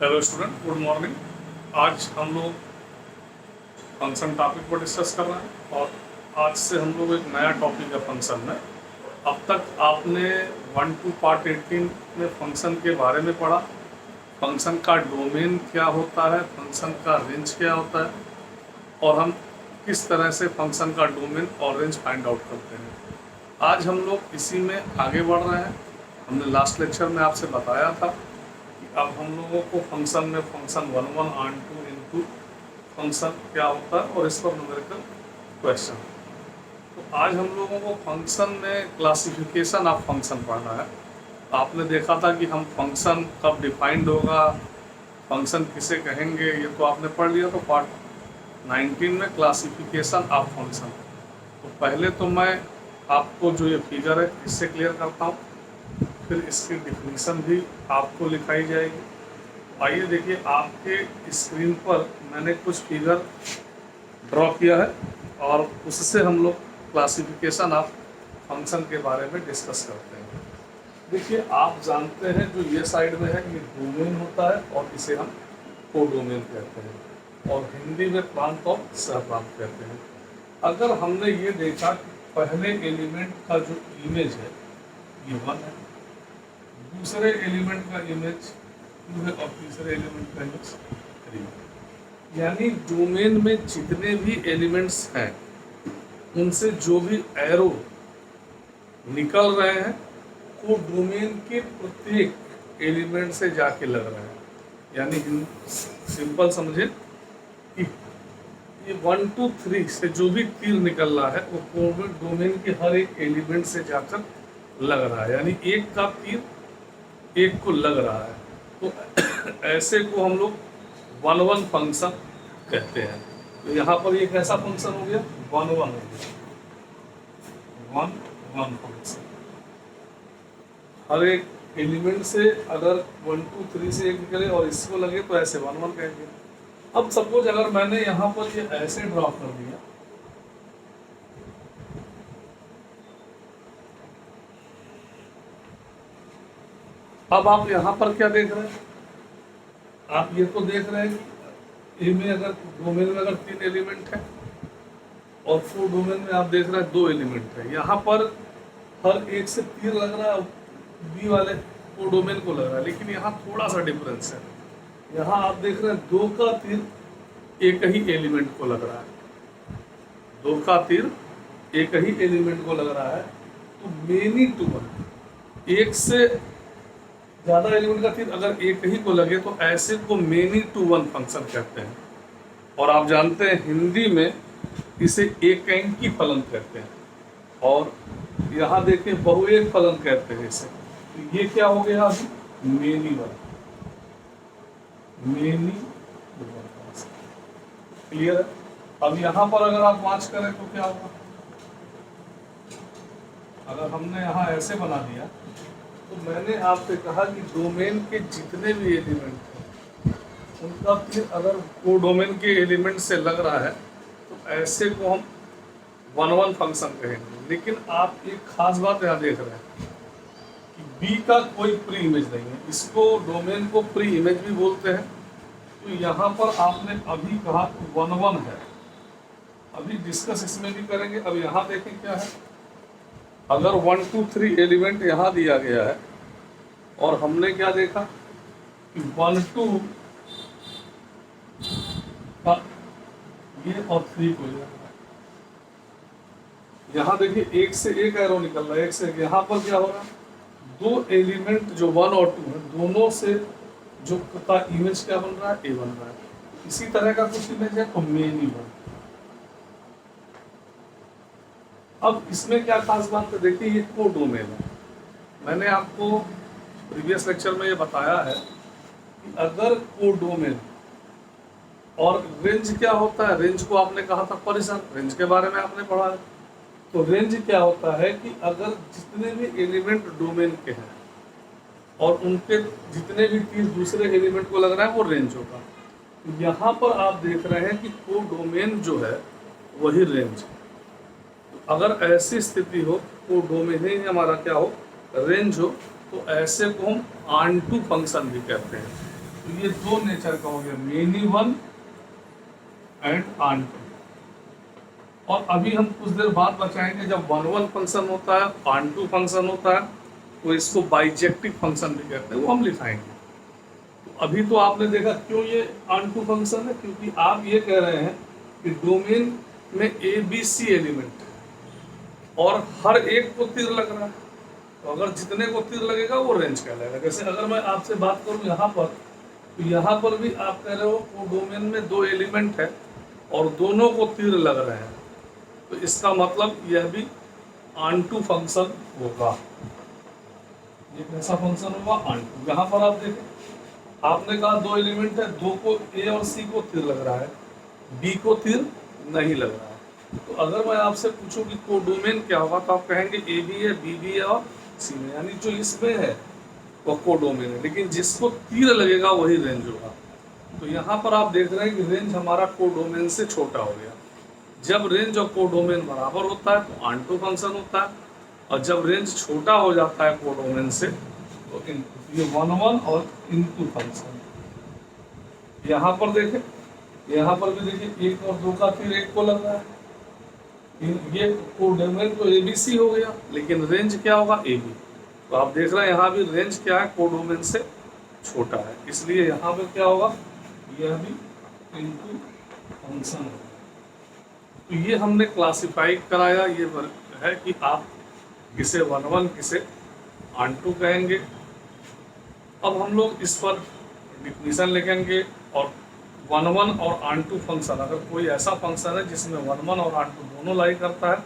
Hello student, good morning. आज हम लोग फंक्शन टॉपिक को डिस्कस कर रहे हैं और आज से हम लोग एक नया टॉपिक है फंक्शन में। अब तक आपने 1 to पार्ट 18 में फंक्शन के बारे में पढ़ा। फंक्शन का डोमेन क्या होता है, फंक्शन का रेंज क्या होता है और हम किस तरह से फंक्शन का डोमेन और रेंज फाइंड आउट करते हैं। आज हम लोग इसी में आगे बढ़ रहे हैं। हमने लास्ट लेक्चर में आपसे बताया था अब हम लोगों को फंक्शन में फंक्शन 1 ऑन 2 इनटू फंक्शन क्या होता है और इस पर न्यूमेरिकल क्वेश्चन। तो आज हम लोगों को फंक्शन में क्लासिफिकेशन ऑफ फंक्शन पढ़ना है। आपने देखा था कि हम फंक्शन कब डिफाइंड होगा, फंक्शन किसे कहेंगे, ये तो आपने पढ़ लिया। तो पार्ट 19 में क्लासिफिकेशन ऑफ फंक्शन। तो पहले तो मैं आपको जो ये फिगर है इससे क्लियर करता हूँ, फिर इसकी डिफिनीशन भी आपको लिखाई जाएगी। आइए देखिए, आपके स्क्रीन पर मैंने कुछ फिगर ड्रॉ किया है और उससे हम लोग क्लासिफिकेशन ऑफ फंक्शन के बारे में डिस्कस करते हैं। देखिए, आप जानते हैं जो ये साइड में है ये डोमेन होता है और इसे हम कोडोमेन कहते हैं और हिंदी में प्रांत और सहप्रांत कहते हैं। अगर हमने ये देखा कि पहले एलिमेंट का जो इमेज है ये 1 है, दूसरे एलिमेंट का इमेज 2 है और तीसरे एलिमेंट का इमेज 3 है। यानी डोमेन में जितने भी एलिमेंट्स हैं उनसे जो भी एरो निकल रहे हैं वो डोमेन के प्रत्येक एलिमेंट से जाके लग रहे हैं। यानी सिंपल समझे कि ये 1 2 3 से जो भी तीर निकल रहा है वो डोमेन के हर एक एलिमेंट से जाकर लग रहा है। यानी एक का तीर एक को लग रहा है। तो ऐसे को हम लोग 1 फंक्शन कहते हैं। तो यहाँ पर ये कैसा फंक्शन हो गया, 1 1 हो गया, 1 फंक्शन। हर एक एलिमेंट से अगर 1 2 3 से एक निकले और इसको लगे तो ऐसे 1 1 कहेंगे। अब सपोज अगर मैंने यहाँ पर ये ऐसे ड्रॉ कर दिया, अब आप यहाँ पर क्या देख रहे हैं, आप ये तो देख रहे हैं कि ए में अगर डोमेन में अगर 3 एलिमेंट है और 4 डोमेन में आप देख रहे हैं 2 एलिमेंट है। यहाँ पर हर एक से तीर लग रहा है, बी वाले 4 डोमेन को लग रहा है, लेकिन यहाँ थोड़ा सा डिफरेंस है। यहाँ आप देख रहे हैं 2 का तीर एक ही एलिमेंट को लग रहा है, 2 का तीर एक ही एलिमेंट को लग रहा है। तो मेनी टू वन, एक से ज़्यादा एलिमेंट का तीर अगर एक ही को लगे तो ऐसे को मेनी टू वन फंक्शन कहते हैं। और आप जानते हैं हिंदी में इसे एकांकी फलन कहते हैं और यहाँ देखिए बहुएक फलन कहते हैं इसे। तो ये क्या हो गया अभी, many one, many one function. Clear है। अब यहाँ पर अगर आप वाच करें तो क्या होगा, अगर हमने यहाँ ऐसे बना दिया तो मैंने आपसे कहा कि डोमेन के जितने भी एलिमेंट हैं उनका तीर अगर वो डोमेन के एलिमेंट से लग रहा है तो ऐसे को हम 1 1 फंक्शन कहेंगे। लेकिन आप एक खास बात यहाँ देख रहे हैं कि बी का कोई प्री इमेज नहीं है, इसको डोमेन को प्री इमेज भी बोलते हैं। तो यहाँ पर आपने अभी कहा 1 1 है, अभी डिस्कस इसमें भी करेंगे। अब यहाँ देखें क्या है, अगर 1 2 3 एलिमेंट यहाँ दिया गया है और हमने क्या देखा कि 1 2 का ये और 3 को यहाँ देखिए एक से एक एरो निकल रहा है, एक से एक। यहाँ पर क्या हो रहा है, 2 एलिमेंट जो 1 और 2 है दोनों से जो का इमेज क्या बन रहा है, ए बन रहा है। इसी तरह का कुछ इमेज है तो मेनी वन। अब इसमें क्या खास बात है, देखिए ये कोडोमेन है। मैंने आपको प्रीवियस लेक्चर में ये बताया है कि अगर कोडोमेन और रेंज क्या होता है, रेंज को आपने कहा था परिसर, रेंज के बारे में आपने पढ़ा है। तो रेंज क्या होता है कि अगर जितने भी एलिमेंट डोमेन के हैं और उनके जितने भी तीर दूसरे एलिमेंट को लग रहा है वो रेंज होगा। यहाँ पर आप देख रहे हैं कि कोडोमेन जो है वही रेंज है। अगर ऐसी स्थिति हो तो डोमेन ही हमारा क्या हो, रेंज हो, तो ऐसे को हम ऑन टू फंक्शन भी कहते हैं। तो ये दो नेचर का हो गया, मेनी वन एंड आन टू। और अभी हम कुछ देर बाद बचाएंगे, जब वन वन फंक्शन होता है, आन टू फंक्शन होता है, तो इसको बाइजेक्टिव फंक्शन भी कहते हैं, वो हम लिखाएंगे। तो अभी तो आपने देखा क्यों ये आन टू फंक्शन है, क्योंकि आप ये कह रहे हैं कि डोमेन में ए बी सी एलिमेंट है और हर एक को तीर लग रहा है, तो अगर जितने को तीर लगेगा वो रेंज कहलाएगा। जैसे अगर मैं आपसे बात करूं यहाँ पर, तो यहाँ पर भी आप कह रहे हो वो डोमेन में दो एलिमेंट है और दोनों को तीर लग रहे हैं, तो इसका मतलब यह भी आन टू फंक्शन होगा। ये कैसा फंक्शन होगा? आन टू। यहाँ पर आप देखें, आपने कहा दो एलिमेंट है, दो को ए और सी को तीर लग रहा है, बी को तीर नहीं लग रहा है। तो अगर मैं आपसे पूछूं कि कोडोमेन क्या होगा, तो आप कहेंगे ए भी है, बी भी है और सी में, यानी जो इसमें है वो कोडोमेन है, लेकिन जिसको तीर लगेगा वही रेंज होगा। तो यहाँ पर आप देख रहे हैं कि रेंज हमारा कोडोमेन से छोटा हो गया। जब रेंज और कोडोमेन बराबर होता है तो आन टू फंक्शन होता है, और जब रेंज छोटा हो जाता है कोडोमेन से तो ये वन वन और इनटू फंक्शन। यहाँ पर देखें, यहाँ पर भी देखिए, एक और दो का तीर एक को लग रहा है, ये कोडोमेन तो एबीसी हो गया, लेकिन रेंज क्या होगा? एबी। तो आप देख रहे हैं यहाँ भी रेंज क्या है? कोडोमेन से छोटा है, इसलिए यहाँ पे क्या होगा? यह भी इनटू फंक्शन होगा। तो ये हमने क्लासिफाई कराया, ये है कि आप किसे वन वन किसे आन टू कहेंगे। अब हम लोग इस पर डिफिनीशन लिखेंगे, और वन वन और आन टू फंक्शन, अगर कोई ऐसा फंक्शन है जिसमें वन वन और आन टू दोनों लाई करता है,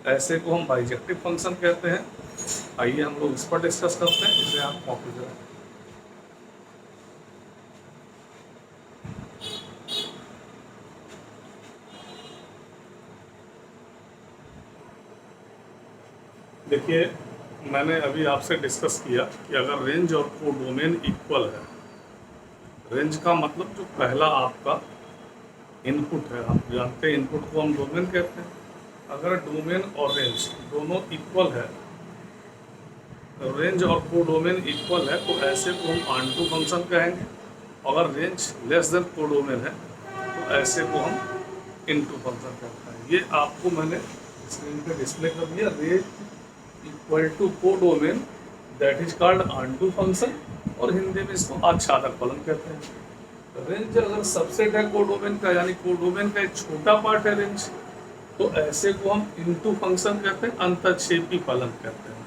ऐसे को हम बाइजेक्टिव फंक्शन कहते हैं। आइए हम लोग इस पर डिस्कस करते हैं, इसे आप कॉपी करें। देखिए, मैंने अभी आपसे डिस्कस किया कि अगर रेंज और कोडोमेन इक्वल है, रेंज का मतलब जो पहला आपका इनपुट है, आप जानते हैं इनपुट को हम डोमेन कहते हैं। अगर डोमेन और रेंज दोनों इक्वल है, रेंज और कोडोमेन इक्वल है, तो ऐसे को हम आन टू फंक्शन कहेंगे। अगर रेंज लेस देन कोडोमेन है तो ऐसे को हम इनटू फंक्शन कहते हैं। ये आपको मैंने स्क्रीन पे डिस्प्ले कर दिया। Range equal to codomain, that is called onto function, और हिंदी में इसको आच्छादक फलन कहते हैं। रेंज अगर सबसेट है कोडोमेन का, यानी कोडोमेन का एक छोटा पार्ट है रेंज, तो ऐसे को हम इनटू फंक्शन कहते हैं, अंतःक्षेपी फलन कहते हैं।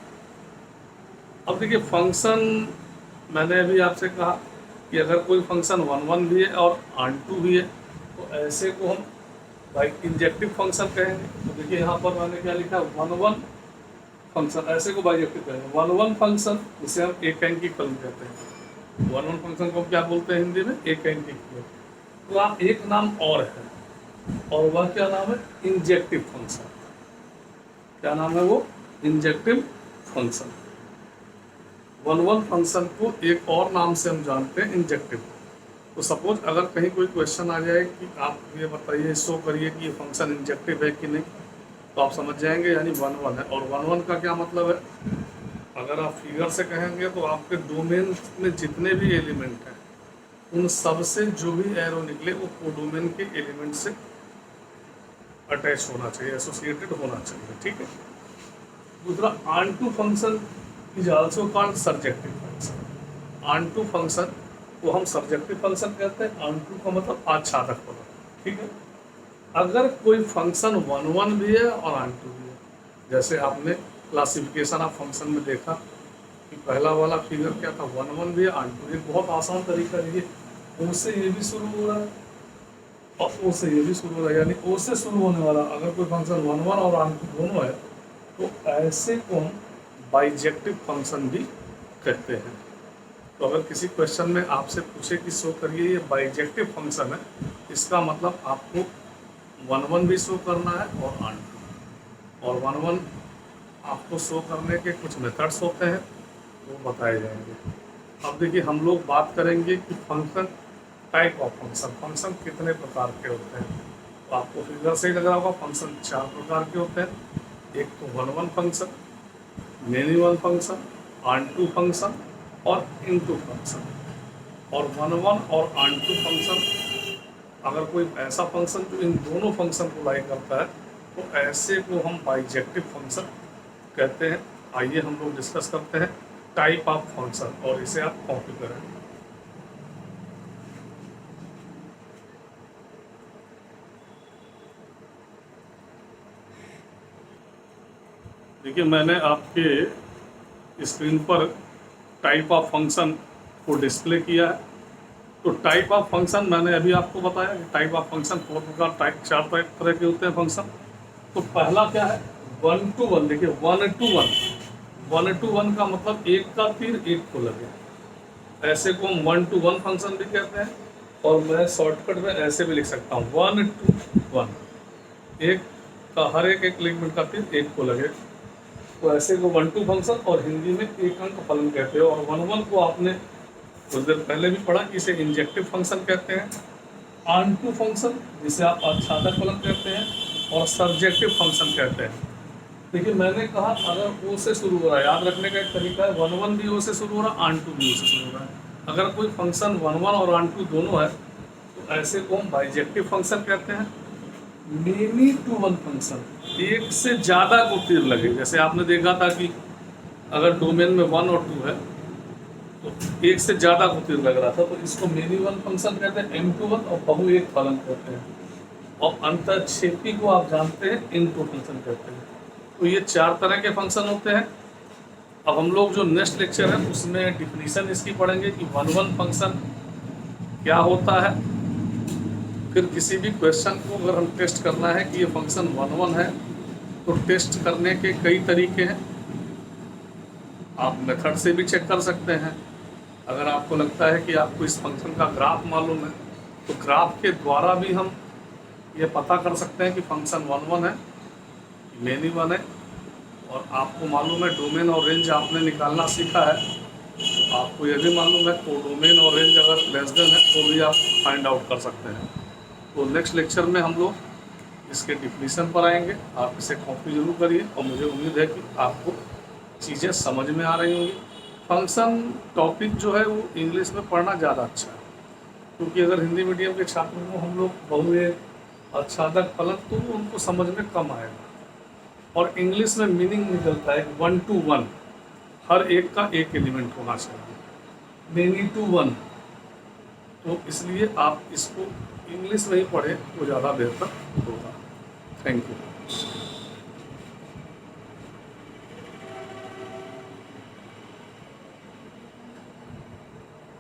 अब देखिए, फंक्शन मैंने अभी आपसे कहा कि अगर कोई फंक्शन वन वन भी है और आन टू भी है, तो ऐसे को हम बाई इंजेक्टिव फंक्शन कहेंगे। तो देखिए यहाँ पर मैंने क्या लिखा, वन वन फंक्शन, ऐसे को बाइजेक्टिव कहेंगे। वन वन फंक्शन जिसे हम एक एंकी फलन कहते हैं। वन वन फंक्शन को क्या बोलते हैं हिंदी में? एक एंकी फलन। तो आप एक नाम और है, और वह क्या नाम है? Injective function. क्या नाम है वो? Injective function. One one function को एक और नाम से हम जानते हैं, इंजेक्टिव। तो सपोज अगर कहीं कोई क्वेश्चन आ जाए कि आप ये बताइए, शो करिए कि ये फंक्शन इंजेक्टिव है कि नहीं, तो आप समझ जाएंगे यानी वन वन है। और वन वन का क्या मतलब है? अगर आप फिगर से कहेंगे तो आपके डोमेन में जितने भी एलिमेंट हैं, उन सब से जो भी एरो निकले वो कोडोमेन के एलिमेंट से अटैच होना चाहिए, एसोसिएटेड होना चाहिए, ठीक है। दूसरा, onto function is also called surjective function. Onto function को हम सर्जेक्टिव फंक्शन कहते हैं। आन टू का मतलब आच्छादक फलन, ठीक है। अगर कोई फंक्शन वन वन भी है और आन टू भी है, जैसे आपने क्लासिफिकेशन ऑफ फंक्शन में देखा कि पहला वाला फिगर क्या था, वन वन भी है, आन टू। एक बहुत आसान तरीका देखिए, ओ से ये भी शुरू हो रहा है और ओ से ये भी शुरू हो रहा है, यानी ओ से शुरू होने वाला अगर कोई फंक्शन वन वन और आन टू दोनों है, तो ऐसे को हम बाइजेक्टिव फंक्शन भी कहते हैं। तो अगर किसी क्वेश्चन में आपसे पूछे कि शो करिए ये बाइजेक्टिव फंक्शन है, इसका मतलब आपको वन वन भी शो करना है और आन टू। और वन वन आपको शो करने के कुछ मेथड्स होते हैं, वो बताए जाएंगे। अब देखिए, हम लोग बात करेंगे कि function type of function, function कितने प्रकार के होते हैं। तो आपको फिगर से ही लग रहा होगा, फंक्शन 4 प्रकार के होते हैं। एक तो one one function, many one function, onto function और इनटू फंक्शन। और 1 और ऑन टू फंक्शन, अगर कोई ऐसा फंक्शन जो इन दोनों फंक्शन को लाई करता है तो ऐसे को हम बाइजेक्टिव फंक्शन कहते हैं। आइए हम लोग डिस्कस करते हैं टाइप ऑफ फंक्शन, और इसे आप कॉपी करें। देखिए, मैंने आपके स्क्रीन पर टाइप ऑफ फंक्शन को डिस्प्ले किया है। तो टाइप ऑफ फंक्शन मैंने अभी आपको बताया कि टाइप ऑफ फंक्शन 4 प्रकार, चार तरह के होते हैं फंक्शन। तो पहला क्या है, 1 to 1। देखिए 1 to 1, 1 to 1 का मतलब एक का तीर एक को लगे, ऐसे को हम 1 to 1 फंक्शन भी कहते हैं। और मैं शॉर्टकट में ऐसे भी लिख सकता हूँ 1 to 1, एक का हर एक एलिमेंट का तीर एक को लगे, तो ऐसे को 1 to फंक्शन, और हिंदी में एक अंक फलन कहते हैं। और 1 को आपने कुछ देर पहले भी पढ़ा कि इसे इंजेक्टिव फंक्शन कहते हैं। ऑन टू फंक्शन जिसे आप आच्छादक फलन कहते हैं, और सब्जेक्टिव फंक्शन कहते हैं। देखिए मैंने कहा अगर ओ से शुरू हो रहा है, याद रखने का एक तरीका है, 1 भी ओ से शुरू हो रहा है, ऑन टू भी ओ से शुरू हो रहा है। अगर कोई फंक्शन 1 और ऑन टू दोनों है तो ऐसे को हम बाइजेक्टिव फंक्शन कहते हैं। मेनी टू वन फंक्शन, एक से ज़्यादा को तीर लगे, जैसे आपने देखा था कि अगर डोमेन में 1 और 2 है तो एक से ज़्यादा को तीर लग रहा था, तो इसको मेनी वन फंक्शन कहते हैं, M2 और बहु एक फलन कहते हैं। और अंतरक्षेपी को आप जानते हैं इनटू फंक्शन कहते हैं। तो ये 4 तरह के फंक्शन होते हैं। अब हम लोग जो नेक्स्ट लेक्चर है उसमें डिफिनीशन इसकी पढ़ेंगे कि 1 फंक्शन क्या होता है। फिर किसी भी क्वेश्चन को अगर हम टेस्ट करना है कि ये फंक्शन 1 है तो टेस्ट करने के कई तरीके हैं। आप मेथड से भी चेक कर सकते हैं। अगर आपको लगता है कि आपको इस फंक्शन का ग्राफ मालूम है तो ग्राफ के द्वारा भी हम ये पता कर सकते हैं कि फंक्शन 1 है, मेनी 1 है। और आपको मालूम है डोमेन और रेंज आपने निकालना सीखा है, तो आपको यह भी मालूम है को डोमेन और रेंज अगर लेस देन है तो भी आप फाइंड आउट कर सकते हैं। तो नेक्स्ट लेक्चर में हम लोग इसके डिफिनीशन पर आएंगे। आप इसे कॉपी जरूर करिए, और मुझे उम्मीद है कि आपको चीज़ें समझ में आ रही होंगी। फंक्शन टॉपिक जो है वो इंग्लिश में पढ़ना ज़्यादा अच्छा है, क्योंकि अगर हिंदी मीडियम के छात्रों को हम लोग बहुएक आच्छादक फलन तो उनको समझ में कम आएगा। और इंग्लिश में मीनिंग निकलता है 1 to 1, हर एक का एक एलिमेंट होना चाहिए, मेनी टू 1। तो इसलिए आप इसको इंग्लिश में ही पढ़ें तो ज़्यादा बेहतर होगा। Thank you.